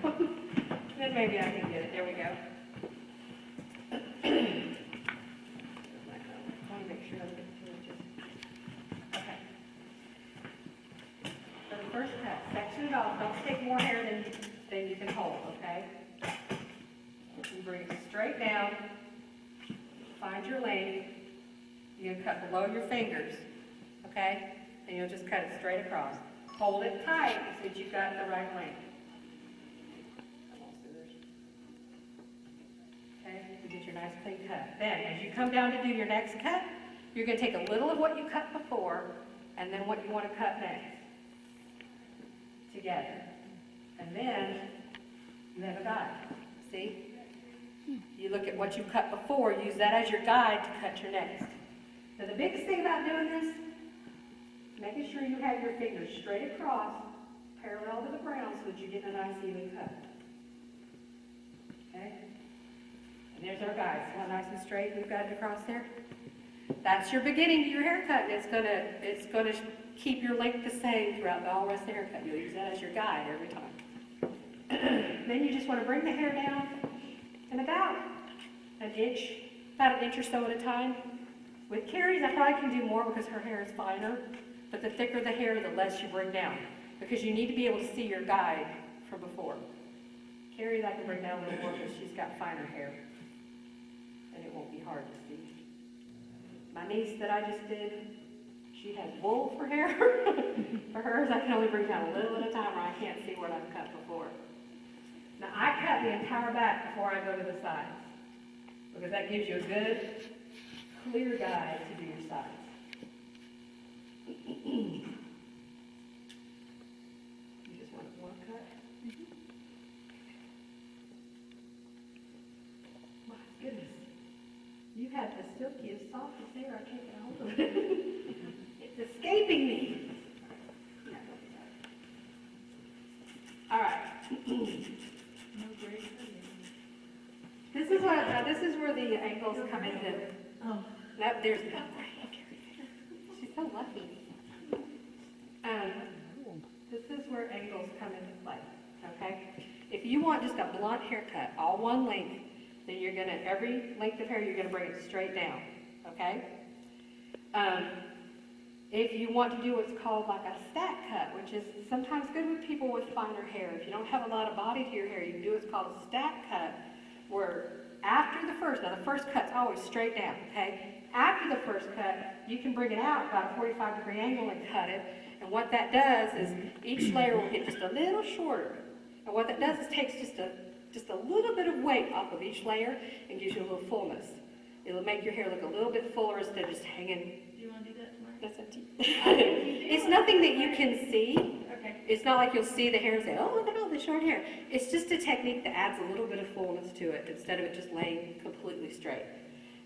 Then maybe I can get it. There we go. I want to make sure I get through it just. Okay. For the first cut, section it off. Don't stick more hair than you can hold, okay? You bring it straight down. Find your length. You're going to cut below your fingers, okay? And you'll just cut it straight across. Hold it tight so that you've got the right length. Okay, you get your nice clean cut. Then, as you come down to do your next cut, you're going to take a little of what you cut before and then what you want to cut next together. And then you have a guide. See? You look at what you cut before, use that as your guide to cut your next. Now, the biggest thing about doing this, making sure you have your fingers straight across, parallel to the ground, so that you get a nice even cut. Okay? And there's our guide. See how nice and straight we've got it across there? That's your beginning to your haircut. It's gonna keep your length the same throughout the whole rest of the haircut. You'll use that as your guide every time. Then you just want to bring the hair down and about an inch or so at a time. With Carrie's, I probably can do more because her hair is finer, but the thicker the hair, the less you bring down, because you need to be able to see your guide from before. Carrie's I can bring down a little more because she's got finer hair, and it won't be hard to see. My niece that I just did, she has wool for hair. For hers, I can only bring down a little at a time, or I can't see what I've cut before. Now, I cut the entire back before I go to the sides, because that gives you a good, clear guide to do your sides. You just want one cut? My goodness. You have the silkiest, softest hair. I can't get a hold of it. It's escaping me. All right. No break. This is where the angles come into. Oh. No, there's no break. She's so lucky. This is where angles come into play. Okay. If you want just a blunt haircut, all one length, then you're gonna every length of hair you're gonna bring it straight down. Okay. If you want to do what's called like a stack cut, which is sometimes good with people with finer hair. If you don't have a lot of body to your hair, you can do what's called a stack cut, where after the first, now the first cut's always straight down, okay? After the first cut, you can bring it out about a 45-degree angle and cut it. And what that does is each layer will get just a little shorter. And what that does is takes just a little bit of weight off of each layer and gives you a little fullness. It'll make your hair look a little bit fuller instead of just hanging. Do you want to do that tomorrow? That's up to you. It's nothing that you can see. Okay. It's not like you'll see the hair and say, oh, look at all the short hair. It's just a technique that adds a little bit of fullness to it instead of it just laying completely straight.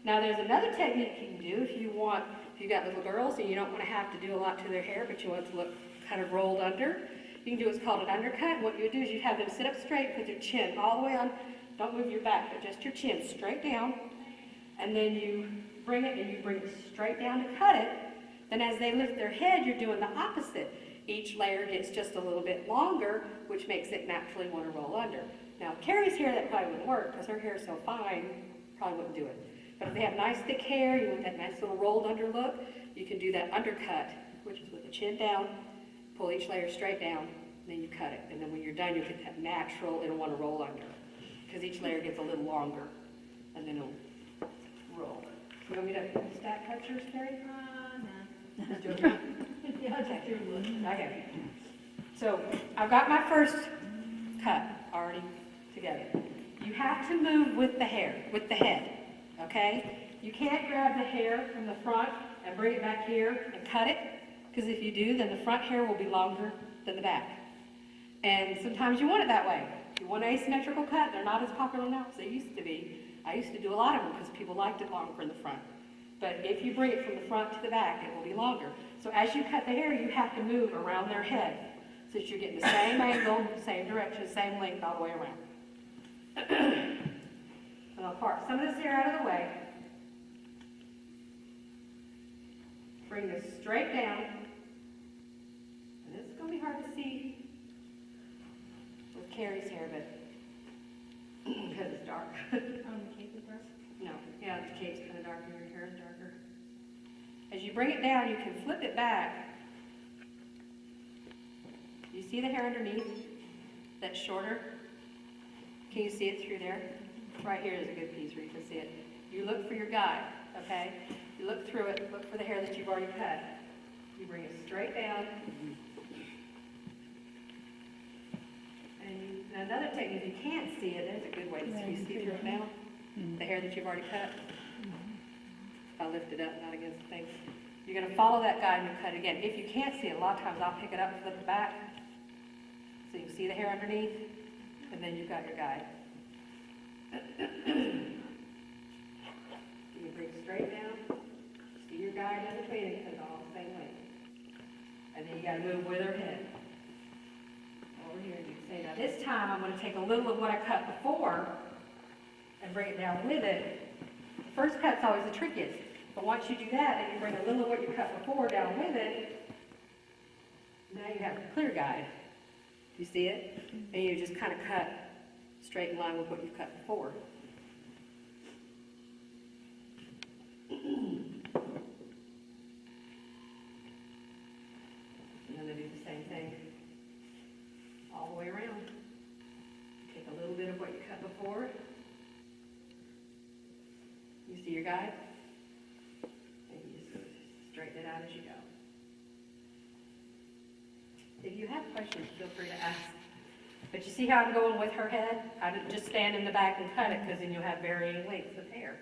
Now, there's another technique you can do if you've got little girls and you don't want to have to do a lot to their hair, but you want it to look kind of rolled under. You can do what's called an undercut. What you would do is you'd have them sit up straight with your chin all the way on. Don't move your back, but just your chin straight down. And then you bring it straight down to cut it. Then as they lift their head, you're doing the opposite. Each layer gets just a little bit longer, which makes it naturally want to roll under. Now, Carrie's hair, that probably wouldn't work because her hair is so fine, probably wouldn't do it. But if they have nice thick hair, you want that nice little rolled under look, you can do that undercut, which is with the chin down, pull each layer straight down, and then you cut it. And then when you're done, you'll get that natural, it'll want to roll under. Because each layer gets a little longer, and then it'll roll. You want me to stack cut yours, Carrie? No. Just do it. Yeah, just do one. Okay. So I've got my first cut already together. You have to move with the hair, with the head. Okay? You can't grab the hair from the front and bring it back here and cut it, because if you do, then the front hair will be longer than the back. And sometimes you want it that way. If you want an asymmetrical cut, they're not as popular now as they used to be. I used to do a lot of them because people liked it longer in the front. But if you bring it from the front to the back, it will be longer. So as you cut the hair, you have to move around their head so that you're getting the same angle, same direction, same length all the way around. And I'll part some of this hair out of the way. Bring this straight down. And it's going to be hard to see. with Carrie's hair, but because it's dark. On the cable brush. No, yeah, the cape's kind of darker, your hair is darker. As you bring it down, you can flip it back. You see the hair underneath that's shorter? Can you see it through there? Right here is a good piece where you can see it. You look for your guide, okay? You look through it, look for the hair that you've already cut. You bring it straight down. And another technique, if you can't see it, there's a good way to see. You see through it now? The hair that you've already cut? If I lift it up, not against the thing. You're going to follow that guide and you cut it again. If you can't see it, a lot of times I'll pick it up and flip it back. So you can see the hair underneath, and then you've got your guide. You bring it straight down, see your guide in between it, because all the same way. And then you got to move with her head. Over here, you can say, now this time I'm going to take a little of what I cut before and bring it down with it. The first cut's always the trickiest. But once you do that, and you bring a little of what you cut before down with it, now you have a clear guide. You see it? And you just kind of cut straight in line with what you cut before. And then they do the same thing all the way around. Take a little bit of what you cut before. You see your guide? And you just straighten it out as you go. If you have questions, feel free to ask. But you see how I'm going with her head? I didn't just stand in the back and cut it, because then you'll have varying lengths of hair.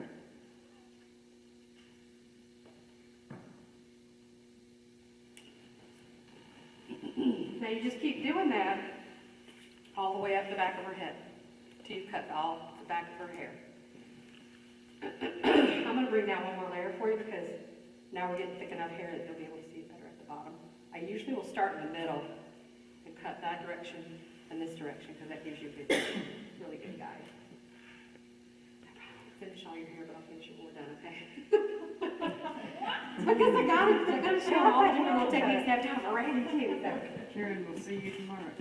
Now you just keep doing that all the way up the back of her head till you cut all the back of her hair. I'm going to bring down one more layer for you, because now we're getting thick enough hair that you'll be able to see it better at the bottom. I usually will start in the middle and cut that direction and this direction, because that gives you a good, really good guide. I probably won't finish all your hair, but I'll finish it when we're done, okay? It's because I got to show off the different little techniques that I have time for Randy too. So. Karen, we'll see you tomorrow.